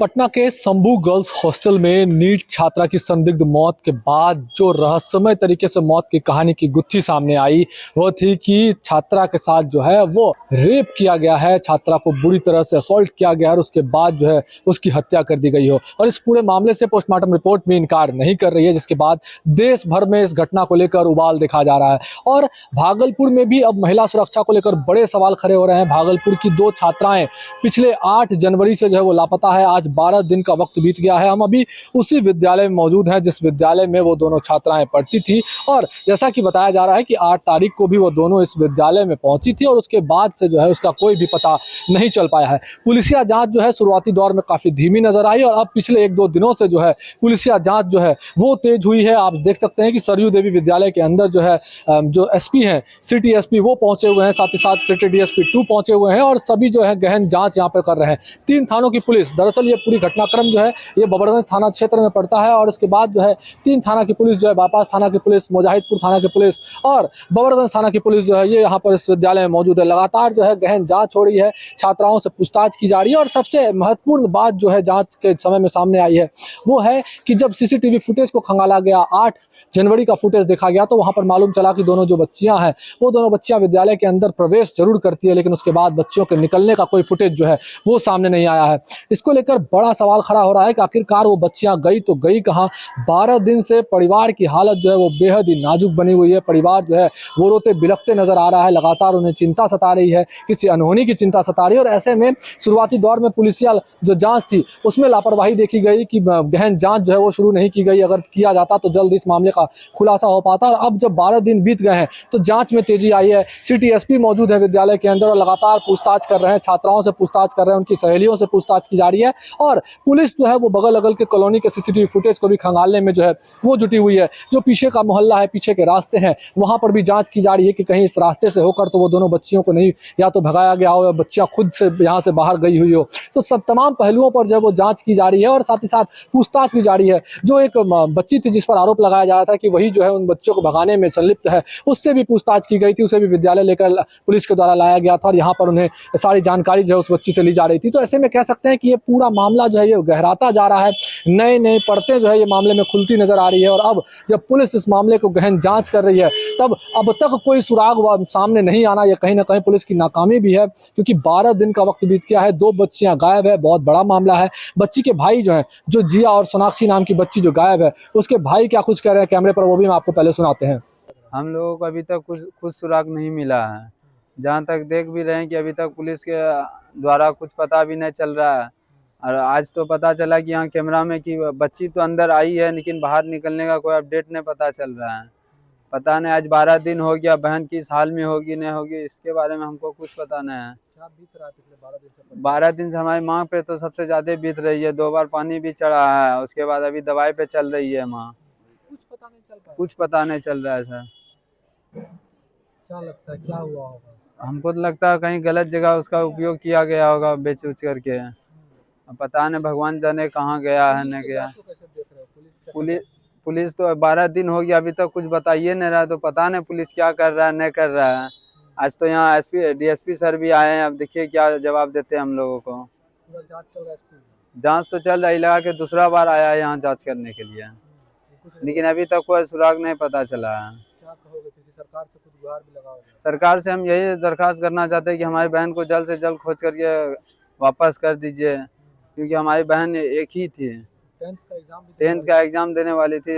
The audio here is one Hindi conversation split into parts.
पटना के शंभू गर्ल्स हॉस्टल में नीट छात्रा की संदिग्ध मौत के बाद जो रहस्यमय तरीके से मौत की कहानी की गुत्थी सामने आई वो थी कि छात्रा के साथ जो है वो रेप किया गया है, छात्रा को बुरी तरह से असॉल्ट किया गया है और उसके बाद जो है उसकी हत्या कर दी गई हो। और इस पूरे मामले से पोस्टमार्टम रिपोर्ट भी इनकार नहीं कर रही है, जिसके बाद देश भर में इस घटना को लेकर उबाल देखा जा रहा है। और भागलपुर में भी अब महिला सुरक्षा को लेकर बड़े सवाल खड़े हो रहे हैं। भागलपुर की 2 छात्राएं पिछले 8 जनवरी से जो है वो लापता है। आज 12 दिन का वक्त बीत गया है। हम अभी उसी विद्यालय में मौजूद हैं जिस विद्यालय में वो दोनों छात्राएं पढ़ती थी। और जैसा कि बताया जा रहा है कि 8 तारीख को भी वो दोनों इस विद्यालय में पहुंची थी और उसके बाद से जो है उसका कोई भी पता नहीं चल पाया है। पुलिसिया जांच जो है शुरुआती दौर में काफ़ी धीमी नजर आई और अब पिछले 1-2 दिनों से जो है पुलिसिया जांच जो है वो तेज हुई है। आप देख सकते हैं कि सरयू देवी विद्यालय के अंदर जो है जो एसपी हैं, सिटी एसपी, वो पहुंचे हुए हैं, साथ ही साथ सिटी डीएसपी 2 पहुंचे हुए हैं और सभी जो है गहन जांच यहाँ पर कर रहे हैं। 3 थानों की पुलिस, दरअसल ये पूरी घटनाक्रम जो है ये बबरगंज थाना क्षेत्र में पड़ता है और इसके बाद जो है 3 थाना की पुलिस जो है, बाईपास थाना की पुलिस, मुजाहिदपुर थाना की पुलिस और बबरगंज थाना की पुलिस जो है ये यहाँ पर इस विद्यालय में मौजूद है। लगातार जो है गहन जांच हो रही है, छात्राओं से पूछताछ की जा रही है और सबसे महत्वपूर्ण बात जो है जांच के समय में सामने आई है वो है कि जब सीसीटीवी फुटेज को खंगाला गया, 8 जनवरी का फुटेज देखा गया तो वहाँ पर मालूम चला कि दोनों जो बच्चियाँ हैं वो दोनों बच्चियाँ विद्यालय के अंदर प्रवेश जरूर करती है, लेकिन उसके बाद बच्चियों के निकलने का कोई फुटेज जो है वो सामने नहीं आया है। इसको लेकर बड़ा सवाल खड़ा हो रहा है कि आखिरकार वो बच्चियां गई तो गई कहाँ। 12 दिन से परिवार की हालत जो है वो बेहद ही नाजुक बनी हुई है। परिवार जो है वो रोते बिलखते नजर आ रहा है, लगातार उन्हें चिंता सता रही है, किसी अनहोनी की चिंता सता रही है। और ऐसे में शुरुआती दौर में पुलिसिया जो जांच थी उसमें लापरवाही देखी गई कि गहन जांच जो है वो शुरू नहीं की गई। अगर किया जाता तो जल्द इस मामले का खुलासा हो पाता। और अब जब 12 दिन बीत गए हैं तो जांच में तेजी आई है। सिटी एसपी मौजूद है विद्यालय के अंदर और लगातार पूछताछ कर रहे हैं, छात्राओं से पूछताछ कर रहे हैं, उनकी सहेलियों से पूछताछ की जा रही है और पुलिस जो है वो बगल अगल के कॉलोनी के सीसीटीवी फुटेज को भी खंगालने में जो है वो जुटी हुई है। जो पीछे का मोहल्ला है, पीछे के रास्ते हैं, वहां पर भी जांच की जा रही है कि कहीं इस रास्ते से होकर तो वो दोनों बच्चियों को नहीं या तो भगाया गया हो या बच्चियां खुद से यहाँ से बाहर गई हुई हो। तो सब तमाम पहलुओं पर जो है वो जांच की जा रही है और साथ ही साथ पूछताछ भी जारी है। जो एक बच्ची थी जिस पर आरोप लगाया जा रहा था कि वही जो है उन बच्चों को भगाने में संलिप्त है, उससे भी पूछताछ की गई थी, उसे भी विद्यालय लेकर पुलिस के द्वारा लाया गया था और यहाँ पर उन्हें सारी जानकारी जो है उस बच्ची से ली जा रही थी। तो ऐसे में कह सकते हैं कि ये पूरा मामला जो है ये गहराता जा रहा है। नए नए परतें जो है ये मामले में खुलती नजर आ रही है और अब जब पुलिस इस मामले को गहन जांच कर रही है तब अब तक कोई सुराग सामने नहीं आना, ये कहीं ना कहीं पुलिस की नाकामी भी है, क्योंकि 12 दिन का वक्त बीत गया है, 2 बच्चियां गायब है, बहुत बड़ा मामला है। बच्ची के भाई जो है, जो जिया और सोनाक्षी नाम की बच्ची जो गायब है, उसके भाई क्या कुछ कह रहे हैं कैमरे पर वो भी हम आपको पहले सुनाते हैं। हम लोगों को अभी तक कुछ सुराग नहीं मिला है। जहाँ तक देख भी रहे हैं कि अभी तक पुलिस के द्वारा कुछ पता भी नहीं चल रहा है। और आज तो पता चला कि यहाँ कैमरा में कि बच्ची तो अंदर आई है लेकिन बाहर निकलने का कोई अपडेट नहीं पता चल रहा है। पता नहीं आज 12 दिन हो गया, बहन किस हाल में होगी नहीं होगी इसके बारे में हमको कुछ पता नहीं है। क्या बीत रहा है पिछले 12 दिन से? 12 दिन से हमारी माँ पे तो सबसे ज्यादा बीत रही है। 2 बार पानी भी चढ़ा है, उसके बाद अभी दवाई पे चल रही है माँ। कुछ पता नहीं चल रहा है सर। क्या लगता है क्या हुआ होगा? हमको तो लगता है कहीं गलत जगह उसका उपयोग किया गया होगा बेच उच करके। पता नहीं भगवान जाने कहाँ गया है नहीं गया। पुलिस तो 12 दिन हो गया अभी तक कुछ बताइए नहीं रहा, तो पता नहीं पुलिस क्या कर रहा है नहीं कर रहा है। आज तो यहाँ एसपी डीएसपी सर भी आए हैं, अब देखिए क्या जवाब देते हैं हम लोगों को। जांच तो चल रही, लगा के दूसरा बार आया है यहाँ जांच करने के लिए, लेकिन अभी तक कोई सुराग नहीं पता चला है। क्या कहोगे, किसी सरकार से कुछ गुहार भी लगाओगे? सरकार से हम यही दरख्वास्त करना चाहते हैं कि हमारी बहन को जल्द से जल्द खोज करके वापस कर दीजिए, क्योंकि हमारी बहन एक ही थी। 10th का एग्जाम देने वाली थी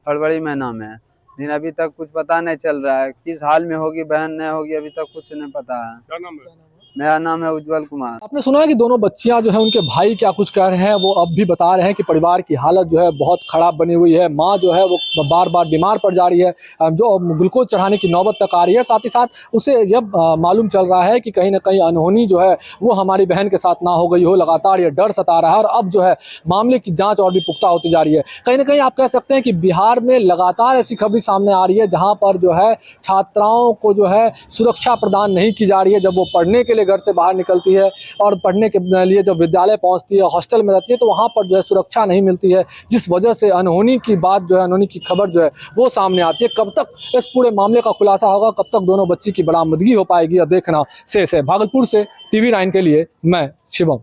फरवरी महीना में, लेकिन अभी तक कुछ पता नहीं चल रहा है किस हाल में होगी, बहन नहीं होगी, अभी तक कुछ नहीं पता है। क्या नाम है? मेरा नाम है उज्जवल कुमार। आपने सुना है कि दोनों बच्चियां जो है उनके भाई क्या कुछ कह रहे हैं, वो अब भी बता रहे हैं कि परिवार की हालत जो है बहुत खराब बनी हुई है। माँ जो है वो बार बार बीमार पड़ जा रही है, जो ग्लूकोज चढ़ाने की नौबत तक आ रही है। साथ ही साथ उसे यह मालूम चल रहा है कि कहीं ना कहीं अनहोनी जो है वो हमारी बहन के साथ ना हो गई हो। लगातार ये डर सता रहा है और अब जो है मामले की जाँच और भी पुख्ता होती जा रही है। कहीं ना कहीं आप कह सकते हैं कि बिहार में लगातार ऐसी खबरें सामने आ रही है जहाँ पर जो है छात्राओं को जो है सुरक्षा प्रदान नहीं की जा रही है। जब वो पढ़ने के लिए घर से बाहर निकलती है और पढ़ने के लिए जब विद्यालय पहुंचती है, हॉस्टल में रहती है, तो वहां पर जो है सुरक्षा नहीं मिलती है, जिस वजह से अनहोनी की बात जो है, अनहोनी की खबर जो है वो सामने आती है। कब तक इस पूरे मामले का खुलासा होगा, कब तक दोनों बच्ची की बरामदगी हो पाएगी, यह देखना शेष है। भागलपुर से TV9 के लिए मैं शिवम।